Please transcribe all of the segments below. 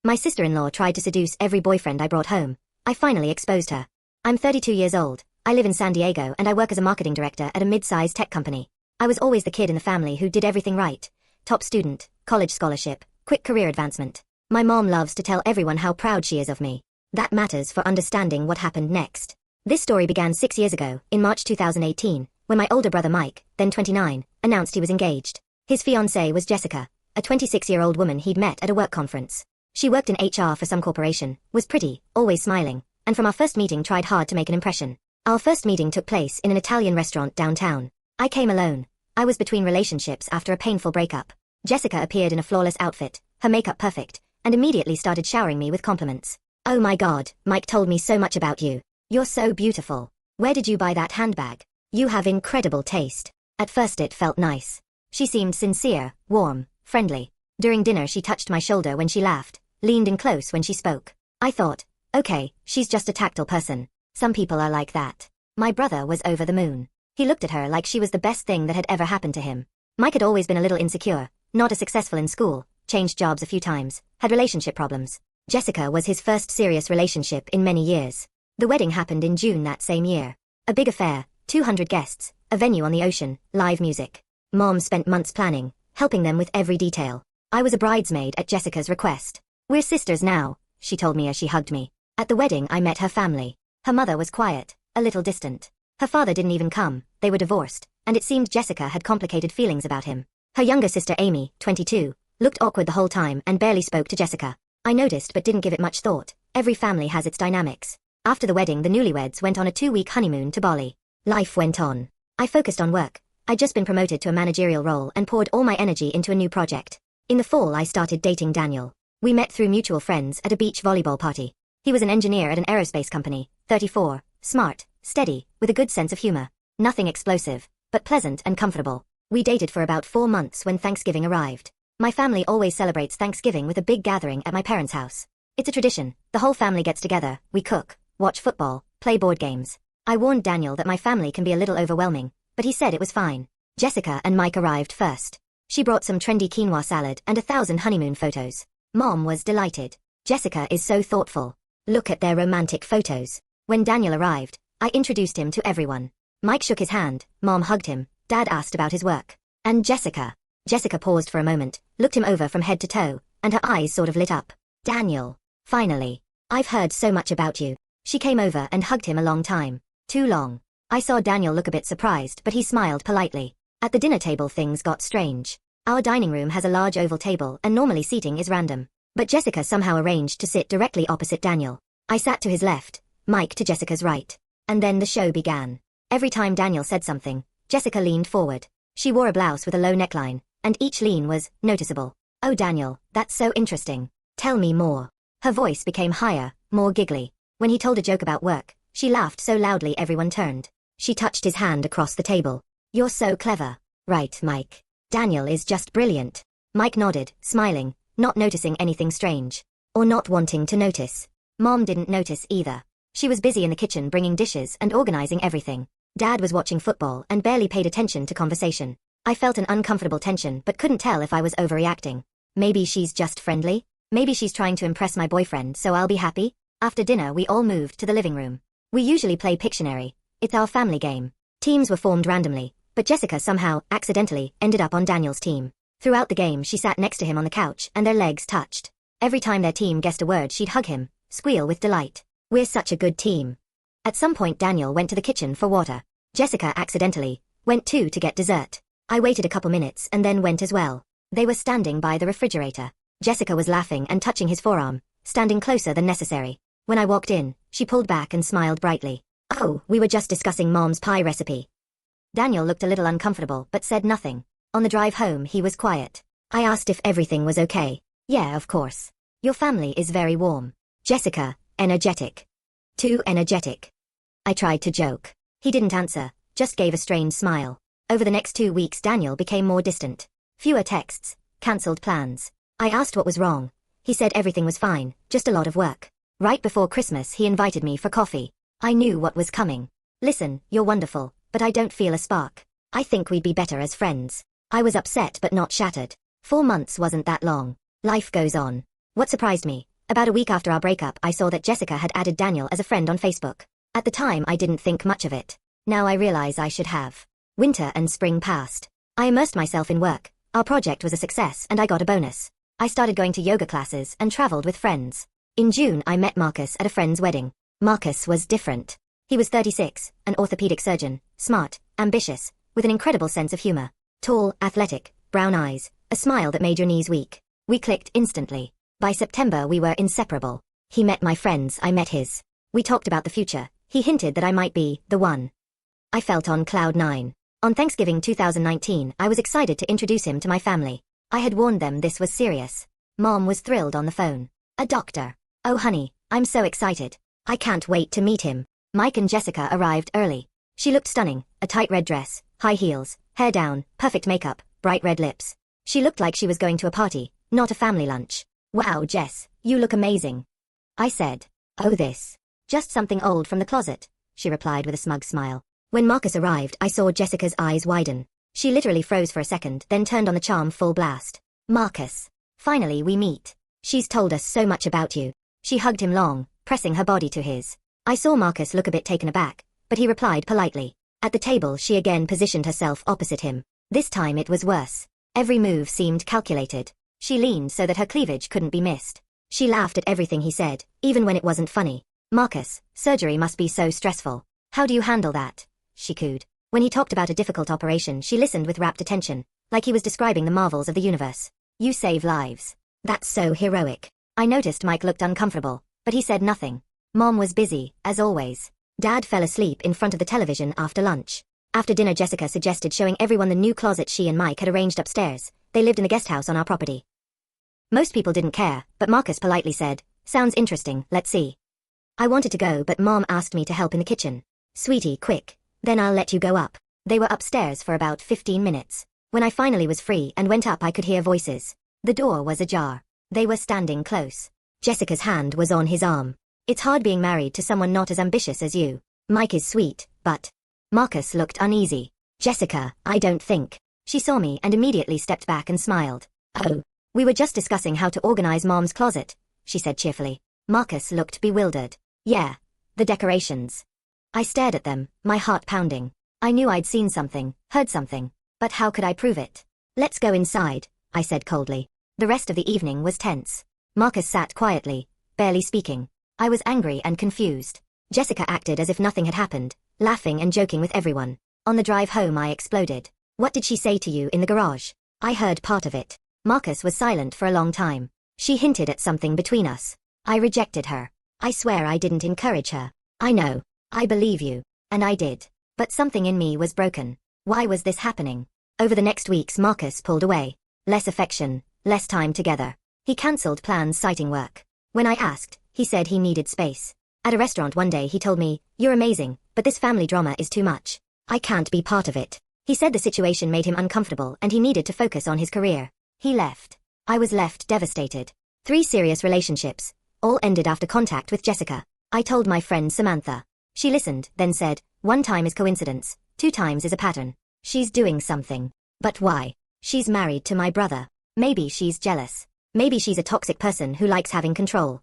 My sister-in-law tried to seduce every boyfriend I brought home. I finally exposed her. I'm 32 years old. I live in San Diego and I work as a marketing director at a mid-sized tech company. I was always the kid in the family who did everything right. Top student, college scholarship, quick career advancement. My mom loves to tell everyone how proud she is of me. That matters for understanding what happened next. This story began 6 years ago, in March 2018, when my older brother Mike, then 29, announced he was engaged. His fiancée was Jessica, a 26-year-old woman he'd met at a work conference. She worked in HR for some corporation, was pretty, always smiling, and from our first meeting tried hard to make an impression. Our first meeting took place in an Italian restaurant downtown. I came alone. I was between relationships after a painful breakup. Jessica appeared in a flawless outfit, her makeup perfect, and immediately started showering me with compliments. "Oh my God, Mike told me so much about you. You're so beautiful. Where did you buy that handbag? You have incredible taste." At first it felt nice. She seemed sincere, warm, friendly. During dinner she touched my shoulder when she laughed, leaned in close when she spoke. I thought, okay, she's just a tactile person. Some people are like that. My brother was over the moon. He looked at her like she was the best thing that had ever happened to him. Mike had always been a little insecure, not as successful in school, changed jobs a few times, had relationship problems. Jessica was his first serious relationship in many years. The wedding happened in June that same year. A big affair, 200 guests, a venue on the ocean, live music. Mom spent months planning, helping them with every detail. I was a bridesmaid at Jessica's request. "We're sisters now," she told me as she hugged me. At the wedding I met her family. Her mother was quiet, a little distant. Her father didn't even come, they were divorced, and it seemed Jessica had complicated feelings about him. Her younger sister Amy, 22, looked awkward the whole time and barely spoke to Jessica. I noticed but didn't give it much thought. Every family has its dynamics. After the wedding the newlyweds went on a 2-week honeymoon to Bali. Life went on. I focused on work. I'd just been promoted to a managerial role and poured all my energy into a new project. In the fall I started dating Daniel. We met through mutual friends at a beach volleyball party. He was an engineer at an aerospace company, 34, smart, steady, with a good sense of humor. Nothing explosive, but pleasant and comfortable. We dated for about 4 months when Thanksgiving arrived. My family always celebrates Thanksgiving with a big gathering at my parents' house. It's a tradition. The whole family gets together, we cook, watch football, play board games. I warned Daniel that my family can be a little overwhelming, but he said it was fine. Jessica and Mike arrived first. She brought some trendy quinoa salad and 1,000 honeymoon photos. Mom was delighted. Jessica is so thoughtful. Look at their romantic photos. When Daniel arrived, I introduced him to everyone. Mike shook his hand, Mom hugged him, Dad asked about his work. And Jessica. Jessica paused for a moment, looked him over from head to toe, and her eyes sort of lit up. "Daniel. Finally. I've heard so much about you." She came over and hugged him a long time. Too long. I saw Daniel look a bit surprised but he smiled politely. At the dinner table things got strange. Our dining room has a large oval table and normally seating is random. But Jessica somehow arranged to sit directly opposite Daniel. I sat to his left, Mike to Jessica's right. And then the show began. Every time Daniel said something, Jessica leaned forward. She wore a blouse with a low neckline, and each lean was noticeable. "Oh Daniel, that's so interesting. Tell me more." Her voice became higher, more giggly. When he told a joke about work, she laughed so loudly everyone turned. She touched his hand across the table. "You're so clever." "Right, Mike. Daniel is just brilliant." Mike nodded, smiling, not noticing anything strange. Or not wanting to notice. Mom didn't notice either. She was busy in the kitchen bringing dishes and organizing everything. Dad was watching football and barely paid attention to conversation. I felt an uncomfortable tension but couldn't tell if I was overreacting. Maybe she's just friendly? Maybe she's trying to impress my boyfriend so I'll be happy? After dinner we all moved to the living room. We usually play Pictionary. It's our family game. Teams were formed randomly, but Jessica somehow, accidentally, ended up on Daniel's team. Throughout the game she sat next to him on the couch and their legs touched. Every time their team guessed a word she'd hug him, squeal with delight. "We're such a good team." At some point Daniel went to the kitchen for water. Jessica accidentally went too to get dessert. I waited a couple minutes and then went as well. They were standing by the refrigerator. Jessica was laughing and touching his forearm, standing closer than necessary. When I walked in, she pulled back and smiled brightly. "Oh, we were just discussing Mom's pie recipe." Daniel looked a little uncomfortable but said nothing. On the drive home he was quiet. I asked if everything was okay. "Yeah, of course. Your family is very warm." Jessica, energetic. Too energetic. I tried to joke. He didn't answer, just gave a strained smile. Over the next 2 weeks Daniel became more distant. Fewer texts, cancelled plans. I asked what was wrong. He said everything was fine, just a lot of work. Right before Christmas he invited me for coffee. I knew what was coming. "Listen, you're wonderful, but I don't feel a spark. I think we'd be better as friends." I was upset but not shattered. 4 months wasn't that long. Life goes on. What surprised me, About a week after our breakup, I saw that Jessica had added Daniel as a friend on Facebook. At the time, I didn't think much of it. Now I realize I should have. Winter and spring passed. I immersed myself in work. Our project was a success and I got a bonus. I started going to yoga classes and traveled with friends. In June, I met Marcus at a friend's wedding. Marcus was different. He was 36, an orthopedic surgeon, smart, ambitious, with an incredible sense of humor. Tall, athletic, brown eyes, a smile that made your knees weak. We clicked instantly. By September we were inseparable. He met my friends, I met his. We talked about the future. He hinted that I might be the one. I felt on cloud 9. On Thanksgiving 2019, I was excited to introduce him to my family. I had warned them this was serious. Mom was thrilled on the phone. A doctor. Oh honey, I'm so excited. I can't wait to meet him. Mike and Jessica arrived early. She looked stunning, a tight red dress, high heels, hair down, perfect makeup, bright red lips. She looked like she was going to a party, not a family lunch. Wow, Jess, you look amazing. I said. Oh this. Just something old from the closet, she replied with a smug smile. When Marcus arrived, I saw Jessica's eyes widen. She literally froze for a second, then turned on the charm full blast. Marcus. Finally we meet. She's told us so much about you. She hugged him long, pressing her body to his. I saw Marcus look a bit taken aback, but he replied politely. At the table she again positioned herself opposite him. This time it was worse. Every move seemed calculated. She leaned so that her cleavage couldn't be missed. She laughed at everything he said, even when it wasn't funny. Marcus, surgery must be so stressful. How do you handle that? She cooed. When he talked about a difficult operation, she listened with rapt attention, like he was describing the marvels of the universe. You save lives. That's so heroic. I noticed Mike looked uncomfortable, but he said nothing. Mom was busy, as always. Dad fell asleep in front of the television after lunch. After dinner, Jessica suggested showing everyone the new closet she and Mike had arranged upstairs. They lived in the guest house on our property. Most people didn't care, but Marcus politely said, "Sounds interesting, let's see." I wanted to go, but Mom asked me to help in the kitchen. "Sweetie, quick. Then I'll let you go up." They were upstairs for about 15 minutes. When I finally was free and went up, I could hear voices. The door was ajar. They were standing close. Jessica's hand was on his arm. It's hard being married to someone not as ambitious as you. Mike is sweet, but... Marcus looked uneasy. "Jessica, I don't think." She saw me and immediately stepped back and smiled. "Oh. We were just discussing how to organize Mom's closet," she said cheerfully. Marcus looked bewildered. "Yeah. The decorations." I stared at them, my heart pounding. I knew I'd seen something, heard something. But how could I prove it? "Let's go inside," I said coldly. The rest of the evening was tense. Marcus sat quietly, barely speaking. I was angry and confused. Jessica acted as if nothing had happened, laughing and joking with everyone. On the drive home I exploded. "What did she say to you in the garage?" I heard part of it. Marcus was silent for a long time. "She hinted at something between us. I rejected her. I swear I didn't encourage her." "I know. I believe you." And I did. But something in me was broken. Why was this happening? Over the next weeks Marcus pulled away. Less affection, less time together. He cancelled plans citing work. When I asked, he said he needed space. At a restaurant one day he told me, "You're amazing, but this family drama is too much. I can't be part of it." He said the situation made him uncomfortable and he needed to focus on his career. He left. I was left devastated. 3 serious relationships, all ended after contact with Jessica. I told my friend Samantha. She listened, then said, "1 time is coincidence, 2 times is a pattern. She's doing something. But why? She's married to my brother. Maybe she's jealous. Maybe she's a toxic person who likes having control."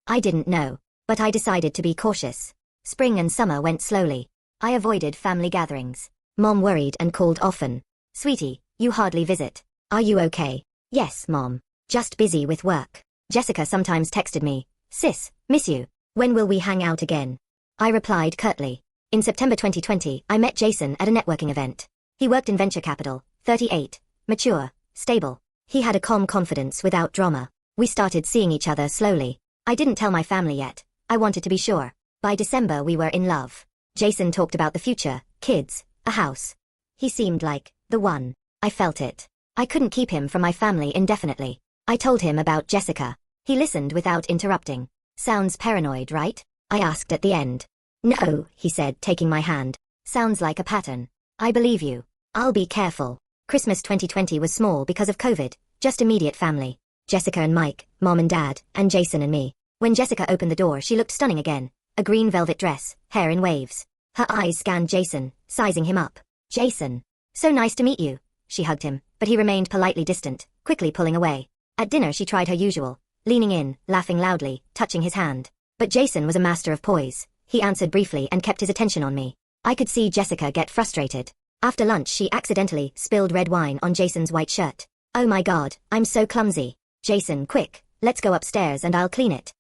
I didn't know, but I decided to be cautious. Spring and summer went slowly. I avoided family gatherings. Mom worried and called often. "Sweetie, you hardly visit. Are you okay?" "Yes, Mom. Just busy with work." Jessica sometimes texted me, "Sis, miss you. When will we hang out again?" I replied curtly. In September 2020, I met Jason at a networking event. He worked in venture capital, 38, mature, stable. He had a calm confidence without drama. We started seeing each other slowly. I didn't tell my family yet. I wanted to be sure. By December we were in love. Jason talked about the future, kids, a house. He seemed like the one. I felt it. I couldn't keep him from my family indefinitely. I told him about Jessica. He listened without interrupting. "Sounds paranoid, right?" I asked at the end. "No," he said, taking my hand. "Sounds like a pattern. I believe you. I'll be careful." Christmas 2020 was small because of COVID, just immediate family. Jessica and Mike, Mom and Dad, and Jason and me. When Jessica opened the door she looked stunning again. A green velvet dress, hair in waves. Her eyes scanned Jason, sizing him up. "Jason. So nice to meet you." She hugged him, but he remained politely distant, quickly pulling away. At dinner she tried her usual, leaning in, laughing loudly, touching his hand. But Jason was a master of poise. He answered briefly and kept his attention on me. I could see Jessica get frustrated. After lunch she accidentally spilled red wine on Jason's white shirt. Oh my god, I'm so clumsy. Jason, quick, let's go upstairs and I'll clean it.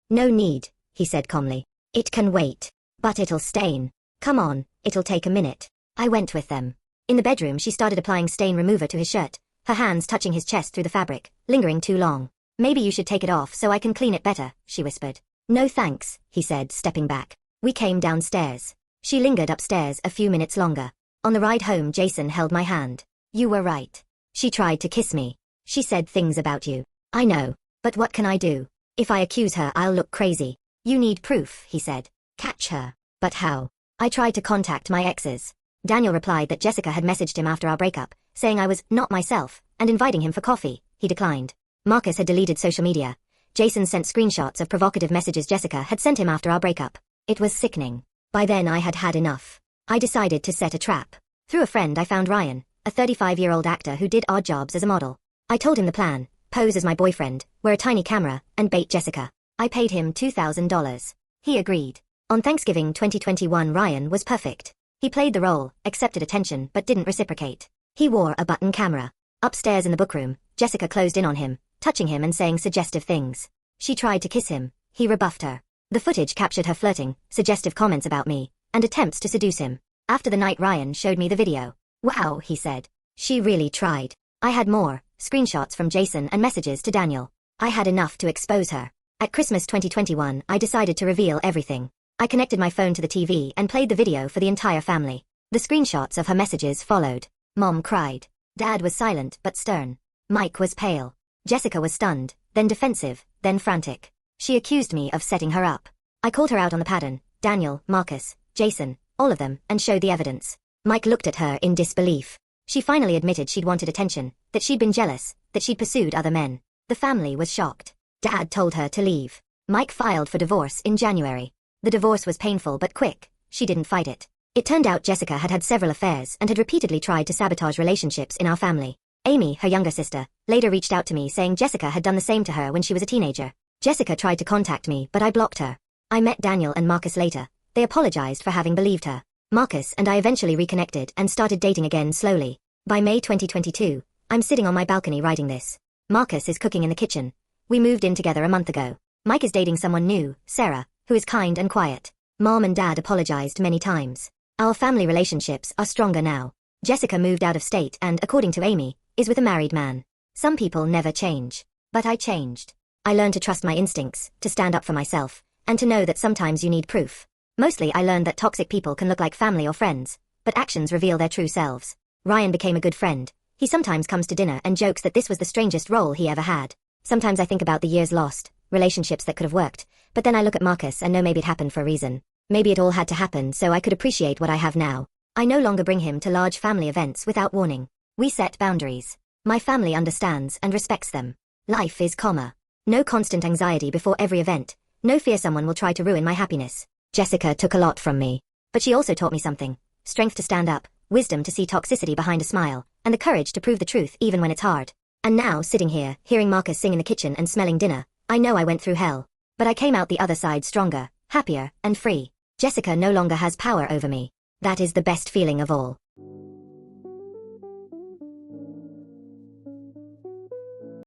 No need, he said calmly. It can wait. But it'll stain. Come on, it'll take a minute. I went with them. In the bedroom she started applying stain remover to his shirt, her hands touching his chest through the fabric, lingering too long. Maybe you should take it off so I can clean it better, she whispered. No thanks, he said, stepping back. We came downstairs. She lingered upstairs a few minutes longer. On the ride home Jason held my hand. You were right. She tried to kiss me. She said things about you. I know. But what can I do? If I accuse her I'll look crazy. You need proof, he said. Catch her. But how? I tried to contact my exes. Daniel replied that Jessica had messaged him after our breakup, saying I was not myself, and inviting him for coffee. He declined. Marcus had deleted social media. Jason sent screenshots of provocative messages Jessica had sent him after our breakup. It was sickening. By then I had had enough. I decided to set a trap. Through a friend I found Ryan, a 35-year-old actor who did odd jobs as a model. I told him the plan: pose as my boyfriend, wear a tiny camera, and bait Jessica. I paid him $2,000. He agreed. On Thanksgiving 2021 Ryan was perfect. He played the role, accepted attention but didn't reciprocate. He wore a button camera. Upstairs in the bookroom, Jessica closed in on him, touching him and saying suggestive things. She tried to kiss him. He rebuffed her. The footage captured her flirting, suggestive comments about me, and attempts to seduce him. After the night Ryan showed me the video. Wow, he said. She really tried. I had more, screenshots from Jason and messages to Daniel. I had enough to expose her. At Christmas 2021 I decided to reveal everything. I connected my phone to the TV and played the video for the entire family. The screenshots of her messages followed. Mom cried. Dad was silent but stern. Mike was pale. Jessica was stunned, then defensive, then frantic. She accused me of setting her up. I called her out on the pattern: Daniel, Marcus, Jason, all of them, and showed the evidence. Mike looked at her in disbelief. She finally admitted she'd wanted attention, that she'd been jealous, that she'd pursued other men. The family was shocked. Dad told her to leave. Mike filed for divorce in January. The divorce was painful but quick. She didn't fight it. It turned out Jessica had had several affairs and had repeatedly tried to sabotage relationships in our family. Amy, her younger sister, later reached out to me saying Jessica had done the same to her when she was a teenager. Jessica tried to contact me but I blocked her. I met Daniel and Marcus later. They apologized for having believed her. Marcus and I eventually reconnected and started dating again slowly. By May 2022, I'm sitting on my balcony writing this. Marcus is cooking in the kitchen. We moved in together a month ago. Mike is dating someone new, Sarah, who is kind and quiet. Mom and Dad apologized many times. Our family relationships are stronger now. Jessica moved out of state and, according to Amy, is with a married man. Some people never change. But I changed. I learned to trust my instincts, to stand up for myself, and to know that sometimes you need proof. Mostly I learned that toxic people can look like family or friends, but actions reveal their true selves. Ryan became a good friend. He sometimes comes to dinner and jokes that this was the strangest role he ever had. Sometimes I think about the years lost, relationships that could have worked, but then I look at Marcus and know maybe it happened for a reason. Maybe it all had to happen so I could appreciate what I have now. I no longer bring him to large family events without warning. We set boundaries. My family understands and respects them. Life is calmer. No constant anxiety before every event. No fear someone will try to ruin my happiness. Jessica took a lot from me. But she also taught me something. Strength to stand up, wisdom to see toxicity behind a smile, and the courage to prove the truth even when it's hard. And now, sitting here, hearing Marcus sing in the kitchen and smelling dinner, I know I went through hell. But I came out the other side stronger, happier, and free. Jessica no longer has power over me. That is the best feeling of all.